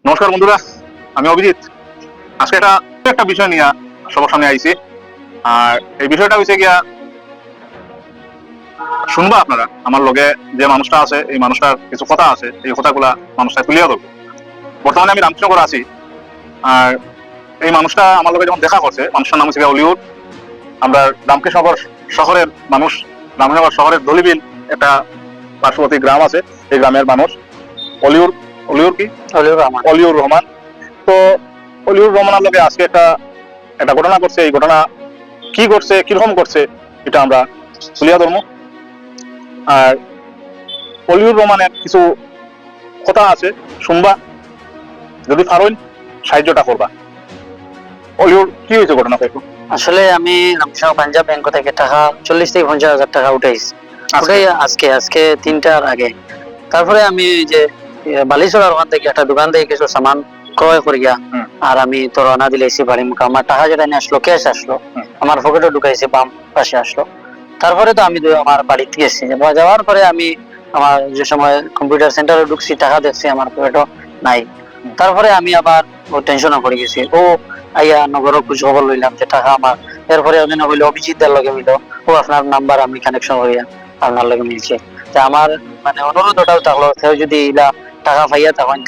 নমস্কার বন্ধুরা, আমি অভিজিৎ। আজকে একটা বিষয় নিয়ে সবার সামনে আইছি। আর এই বিষয়টা হচ্ছে গিয়া, শুনবা আপনারা আমার লগে যে মানুষটা আছে, এই মানুষটার কিছু কথা আছে, এই কথাগুলা মানুষটা তুলিয়া ধরবো। বর্তমানে আমি রামকৃষ্ণগর আছি। আর এই মানুষটা আমার লগে যখন দেখা করছে, মানুষটার নাম হচ্ছে অলিউড। আমরা রামকৃষ্ণগর শহরের মানুষ। রামকৃষ্ণগর শহরের দলিবিল একটা পার্শ্ববর্তী গ্রাম আছে, এই গ্রামের মানুষ অলিউর অলিউর কি অলিউর রহমান। তো অলিউর রহমানের লগে আজকে একটা ঘটনা করছে। এই ঘটনা কি করছে, কিরকম করছে, এটা আমরা তুলিয়া ধরবো। আর অলিউর রহমানের কিছু কথা আছে, শুনবা। যদি পারোন সাহায্যটা করবা। অলিউর কি হয়েছে ঘটনা কইতো? আসলে আমি রামকৃষ্ণ পাঞ্জাব ব্যাংক থেকে টাকা 40 থেকে 50,000 টাকা উঠাইছি। ওটাই আজকে 3টার আগে। তারপরে আমি ওই যে বালিচড়ার ওখান থেকে একটা দোকান থেকে কিছু সামান ক্রয় করিয়া আর আমি তো রওনা দিলেছি বাড়ি মুখে। আমার টাকা যেটা নিয়ে আসলো, ক্যাশ আসলো, আমার পকেটে ঢুকাইছে, বাম পাশে আসলো। তারপরে তো আমি আমার বাড়িতে গেছি। যাওয়ার পরে আমি আমার যে সময় কম্পিউটার সেন্টারে ঢুকছি, টাকা দেখছি আমার পকেটে নাই। তারপরে আমি আবার টেনশনে পড়ে গেছি। আইয়া নগর খোঁজ খবর লইলাম যে টাকা আমার। এরপরে ওদিন হইলো অভিজিৎদের লগে মিল, আপনার নাম্বার আমি কানেকশন করিয়া আপনার লগে মিলছে। আমার মানে অনুরোধ ওটাও থাকলো, কেউ যদি ইলা টাকা পাইয়া তখন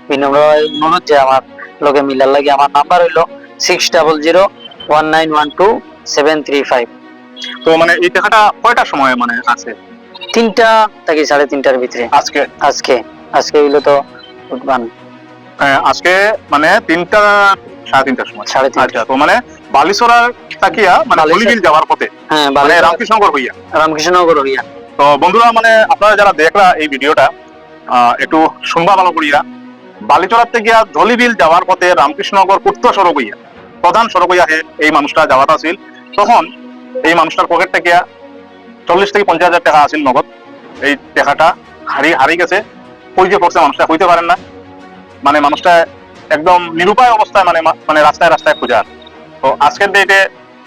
বিনম্র অনুরোধ যে আমার লগে মিলার লাগে। আমার নাম্বার হইলো 6001912735। তো মানে এই টাকাটা কয়টার সময় মানে আছে? 3টা থেকে 3:30টার ভিতরে। আজকে আজকে আজকে হইলো তো উঠবান। আজকে মানে 3টা 3:30টার সময়। 3:30। আচ্ছা, তো মানে বালিচড়ার তাকিয়া মানে দলিবিল যাওয়ার পথে, হ্যাঁ, মানে রামকৃষ্ণগর হইয়া। রামকৃষ্ণনগর হইয়া। তো বন্ধুরা, মানে আপনারা যারা দেখলা এই ভিডিওটা, একটু শুনবা ভালো করিয়া। বালিচড়ার থেকে ধলিবিল যাওয়ার পথে রামকৃষ্ণনগর উত্তর সড়ক হইয়া, প্রধান সড়ক হইয়া এই মানুষটা যাওয়াত আছিল। তখন এই মানুষটার পকেট থেকে 40 থেকে 50,000 টাকা আছিল নগদ। এই টাকাটা হারিয়ে গেছে। কই যে পড়ছে মানুষটা কইতে পারেন না। মানে মানুষটা একদম নিরুপায় অবস্থায়, মানে রাস্তায় রাস্তায় খোঁজার। তো আজকের ডেটে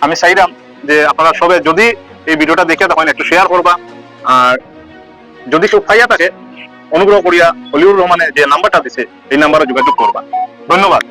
আমি চাইলাম যে আপনারা সবে যদি এই ভিডিওটা দেখে তখন একটু শেয়ার করবা। আর যদি কেউ পাইয়া থাকে, অনুগ্রহ করিয়া অলিউর রহমানের যে নাম্বারটা দিছে এই নাম্বারে যোগাযোগ করবা। ধন্যবাদ।